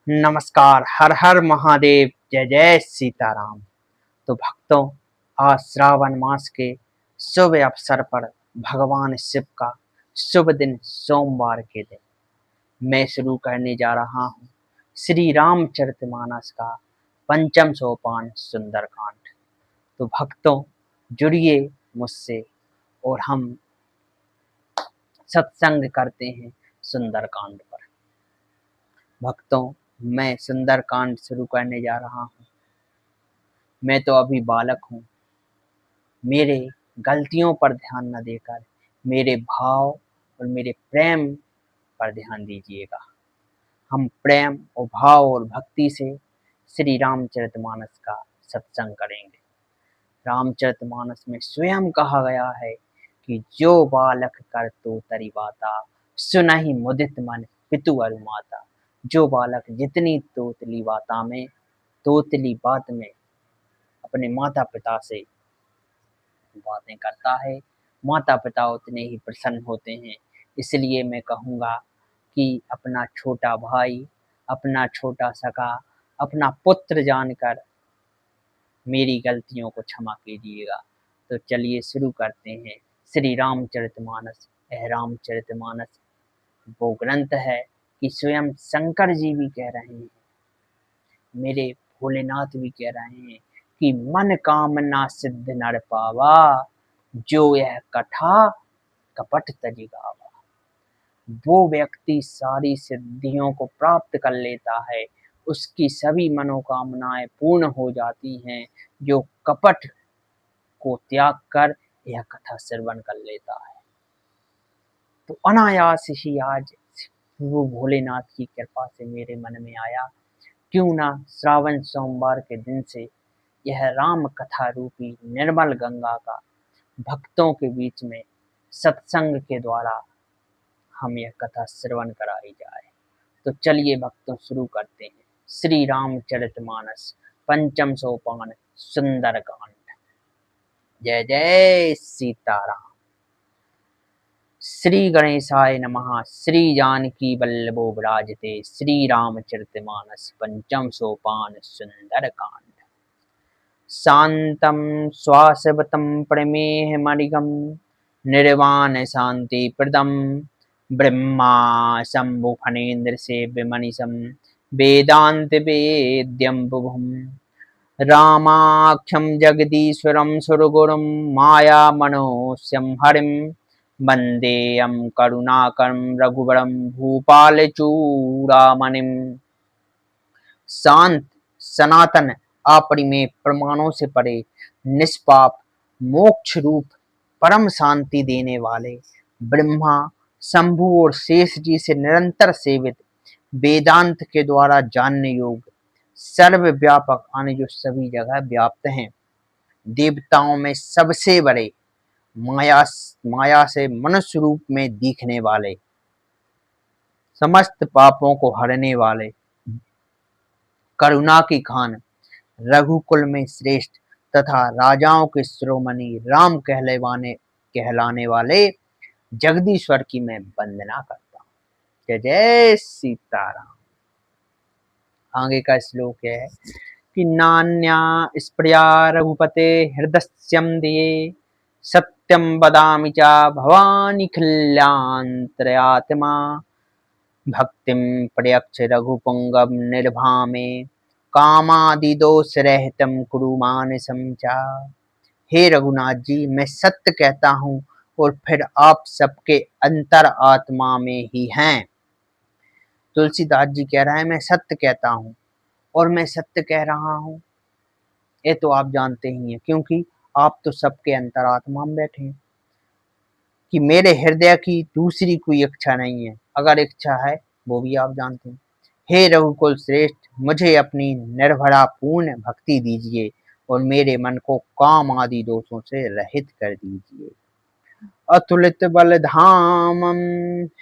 नमस्कार, हर हर महादेव, जय जय सीताराम। तो भक्तों, आज श्रावण मास के शुभ अवसर पर भगवान शिव का शुभ दिन सोमवार के दिन मैं शुरू करने जा रहा हूँ श्री रामचरितमानस का पंचम सोपान सुंदरकांड। तो भक्तों, जुड़िए मुझसे और हम सत्संग करते हैं सुंदरकांड पर। भक्तों, मैं सुंदरकांड शुरू करने जा रहा हूँ। मैं तो अभी बालक हूँ। मेरे गलतियों पर ध्यान न देकर मेरे भाव और मेरे प्रेम पर ध्यान दीजिएगा। हम प्रेम और भाव और भक्ति से श्री रामचरितमानस का सत्संग करेंगे। रामचरितमानस में स्वयं कहा गया है कि जो बालक कर तो तरी बाता, सुनहि मुदित मन पितु अरु माता। जो बालक जितनी तोतली बाता में, तोतली बात में अपने माता पिता से बातें करता है, माता पिता उतने ही प्रसन्न होते हैं। इसलिए मैं कहूँगा कि अपना छोटा भाई, अपना छोटा सखा, अपना पुत्र जानकर मेरी गलतियों को क्षमा कीजिएगा। तो चलिए शुरू करते हैं श्री रामचरितमानस। यह रामचरितमानस वो ग्रंथ है कि स्वयं शंकर जी भी कह रहे हैं, मेरे भोलेनाथ भी कह रहे हैं कि मन कामना सिद्ध नर पावा, जो यह कथा कपट तज गावा। वो व्यक्ति सारी सिद्धियों को प्राप्त कर लेता है, उसकी सभी मनोकामनाएं पूर्ण हो जाती हैं, जो कपट को त्याग कर यह कथा श्रवण कर लेता है। तो अनायास ही आज वो भोलेनाथ की कृपा से मेरे मन में आया, क्यों ना श्रावण सोमवार के दिन से यह राम कथा रूपी निर्मल गंगा का भक्तों के बीच में सत्संग के द्वारा हम यह कथा श्रवण कराई जाए। तो चलिए भक्तों, शुरू करते हैं श्री रामचरितमानस पंचम सोपान सुंदरकांड। जय जय सीताराम। श्री गणेशाय नमः। श्री जानकी वल्लभो विराजते। श्री रामचरितमानस पंचम सोपान सुंदरकांड। शांतं श्वासवतं प्रमेहमणिगं निर्वाण शान्तिप्रदं ब्रह्मा शम्भु फणीन्द्रसेव्यमनिशं वेदान्तवेद्यं बुभुम्। रामाख्यं जगदीश्वरं सुरगुरुं मायामनोस्यं हरिं वन्देऽहं करुणाकरं रघुवरं भूपालचूडामणिम्। शांत, सनातन, अपरिमेय, प्रमाणों से परे, निष्पाप, मोक्ष रूप परम शांति देने वाले ब्रह्मा, शंभु और शेष जी से निरंतर सेवित, वेदांत के द्वारा जानने योग्य, सर्वव्यापक आने जो सभी जगह व्याप्त हैं, देवताओं में सबसे बड़े, माया माया से मनुष्य रूप में दिखने वाले, समस्त पापों को हरने वाले, करुणा की खान, रघुकुल में श्रेष्ठ तथा राजाओं के शिरोमणि राम कहलाने वाले जगदीश्वर की मैं वंदना करता हूँ। जय जय सीताराम। आगे का श्लोक है कि नान्या स्प्रिया रघुपते हृदस्यम दिए, सत्यम वदामि च भवानी खिल्यान्तरात्मा। भक्तिं प्रयच्छ रघुपुंगव निर्भामे, कामादिदोषरहितं कुरु मानसं च। हे रघुनाथ जी, मैं सत्य कहता हूँ और फिर आप सबके अंतर आत्मा में ही हैं। तुलसीदास जी कह रहा है मैं सत्य कहता हूँ और मैं सत्य कह रहा हूँ, ये तो आप जानते ही हैं, क्योंकि आप तो सबके अंतरात्मा में बैठे हैं। कि मेरे हृदय की दूसरी कोई इच्छा नहीं है, अगर इच्छा है वो भी आप जानते हैं। हे रघुकुल श्रेष्ठ, मुझे अपनी निर्भरा पूर्ण भक्ति दीजिए और मेरे मन को काम आदि दोषों से रहित कर दीजिए। अतुलित बल धामम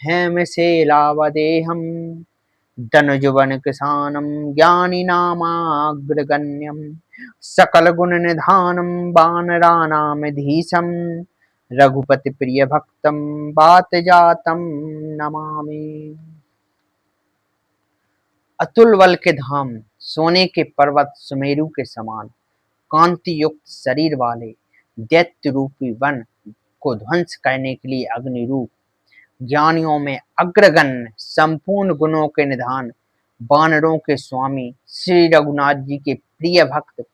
हेम शैलावदेहम, धनुजुवन किसानम ज्ञानी नामाग्रगण्यम, सकल गुण निधानम वानराणाम धीशम, रघुपति प्रिय भक्तम बात जातम नमामि। अतुल बल के धाम, सोने के पर्वत सुमेरु के समान, कांति युक्त शरीर वाले, दैत्य रूपी वन को ध्वंस करने के लिए अग्नि रूप, ज्ञानियों में अग्रगण्य, संपूर्ण गुणों के निधान, वानरों के स्वामी श्री रघुनाथ जी के प्रिय भक्त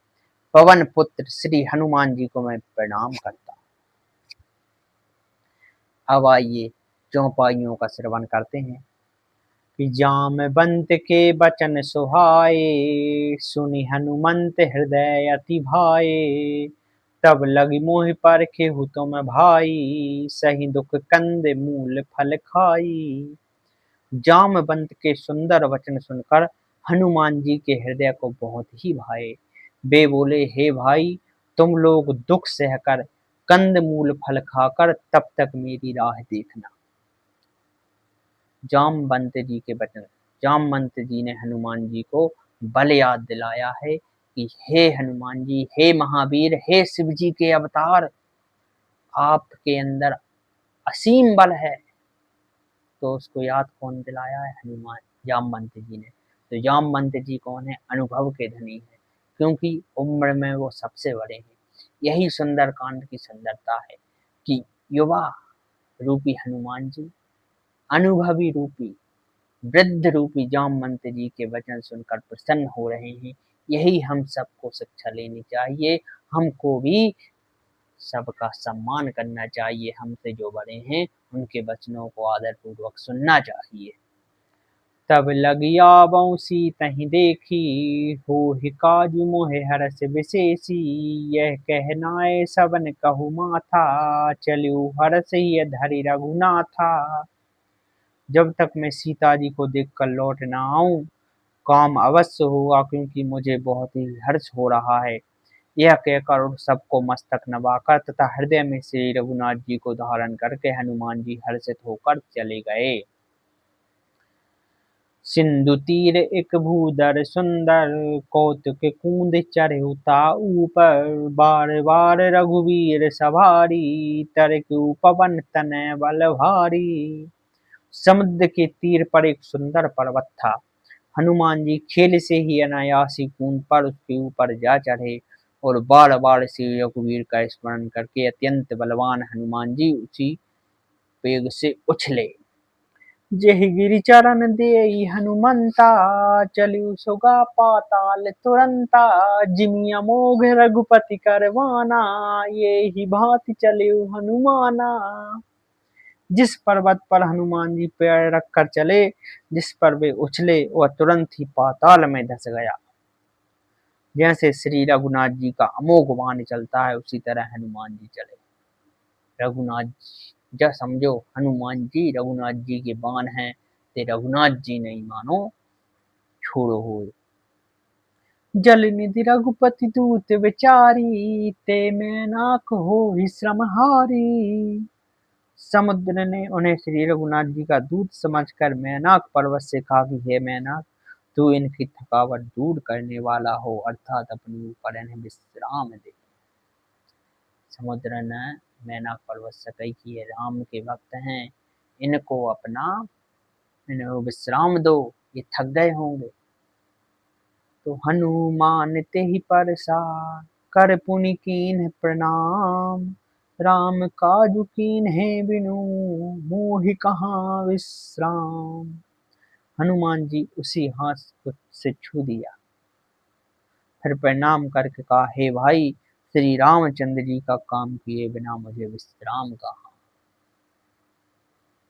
पवन पुत्र श्री हनुमान जी को मैं प्रणाम करता हूँ। अब आइए चौपाइयों का श्रवण करते हैं। कि जामवंत के बचन सुहाए, सुनि हनुमंत हृदय अति भाए। तब लगी मोहि परखेहु तुम भाई, सही दुख कंद मूल फल खाई। जामवंत के सुंदर वचन सुनकर हनुमान जी के हृदय को बहुत ही भाए। वे बोले, हे भाई, तुम लोग दुख सहकर कंद मूल फल खाकर तब तक मेरी राह देखना। जामवंत जी के वचन, जामवंत जी ने हनुमान जी को बल याद दिलाया है कि हे हनुमान जी, हे महावीर, हे शिव जी के अवतार, आपके अंदर असीम बल है। तो उसको याद कौन दिलाया है? हनुमान, जामवंत जी ने। तो जामवंत जी कौन है? अनुभव के धनी है, क्योंकि उम्र में वो सबसे बड़े हैं। यही सुंदर कांड की सुंदरता है कि युवा रूपी हनुमान जी, अनुभवी रूपी, वृद्ध रूपी जामवंत जी के वचन सुनकर प्रसन्न हो रहे हैं। यही हम सबको शिक्षा लेनी चाहिए। हमको भी सबका सम्मान करना चाहिए। हमसे जो बड़े हैं उनके वचनों को आदर पूर्वक सुनना चाहिए। तब लगिया बंसी तहि देखी, होहि काजू मोहे हरष विशेषी। यह कहनाए सबन कहु माथा, चलिउ हरष ही धरि रघुनाथा। जब तक मैं सीता जी को देखकर लौट ना आऊं, काम अवश्य होगा, क्योंकि मुझे बहुत ही हर्ष हो रहा है। यह कहकर उन सबको मस्तक नवाकर तथा हृदय में श्री रघुनाथ जी को धारण करके हनुमान जी हर्षित होकर चले गए। सिंधु तीर एक भूधर सुंदर, कौतुक कूंद चढ़हु ऊपर। बार बार रघुवीर सवारी, तरकु पवन तनय बल भारी। समुद्र के तीर पर एक सुंदर पर्वत था। हनुमान जी खेल से ही अनायासी कूद पर उसके ऊपर जा चढ़े और बार बार श्री रघुवीर का स्मरण करके अत्यंत बलवान हनुमान जी उसी वेग से उछले। जेहि गिरि चरण देई हनुमंता, चलिउ सुगा पाताल तुरंता। जिमि अमोघ रघुपति करवाना, ये ही भांति चलिउ हनुमाना। जिस पर्वत पर हनुमान जी पैर रखकर चले, जिस पर वे उछले, वह तुरंत ही पाताल में धस गया। जैसे श्री रघुनाथ जी का अमोघ बाण चलता है, उसी तरह हनुमान जी चले। रघुनाथ जी, जब समझो हनुमान जी रघुनाथ जी के बाण हैं, ते रघुनाथ जी नहीं मानो छोड़ो हो। जल निधि रघुपति दूत विचारी, ते मैं नाक हो श्रम हारी। समुद्र ने उन्हें श्री रघुनाथ जी का दूत समझकर मैनाक पर्वत से कहा कि हे मैनाक, तू इनकी थकावट दूर करने वाला हो, अर्थात अपने ऊपर इन्हें विश्राम दे। समुद्र ने मैनाक पर्वत से कही कि ये राम के भक्त हैं, इनको अपना, इन्हें विश्राम दो, ये थक गए होंगे। तो हनुमान तेहि परसा, कर पुनि कीन्ह प्रणाम। राम काजु कीन्हे बिनु, मोहि कहाँ विश्राम। हनुमान जी उसी हाथ से छू दिया, फिर प्रणाम करके कहा, हे भाई, श्री रामचंद्र जी का काम किए बिना मुझे विश्राम कहाँ।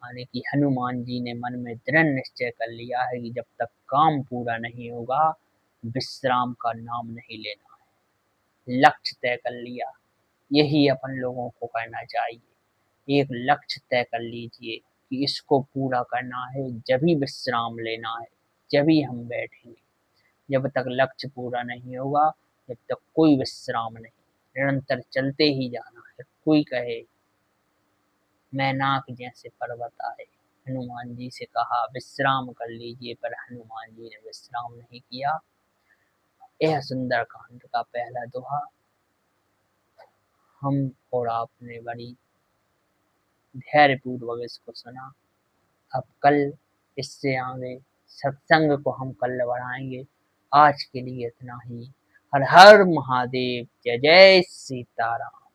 यानी कि हनुमान जी ने मन में दृढ़ निश्चय कर लिया है कि जब तक काम पूरा नहीं होगा, विश्राम का नाम नहीं लेना है। लक्ष्य तय कर लिया। यही अपन लोगों को करना चाहिए। एक लक्ष्य तय कर लीजिए कि इसको पूरा करना है, जब ही विश्राम लेना है, जब ही हम बैठेंगे। जब तक लक्ष्य पूरा नहीं होगा, जब तक कोई विश्राम नहीं, निरंतर चलते ही जाना है। कोई कहे मैनाक जैसे पर्वत आए, हनुमान जी से कहा विश्राम कर लीजिए, पर हनुमान जी ने विश्राम नहीं किया। यह सुंदर कांड का पहला दोहा हम और आपने बड़ी धैर्य पूर्वक इसको सुना। अब कल इससे आगे सत्संग को हम कल बढ़ाएंगे। आज के लिए इतना ही। हर हर महादेव। जय जय सीताराम।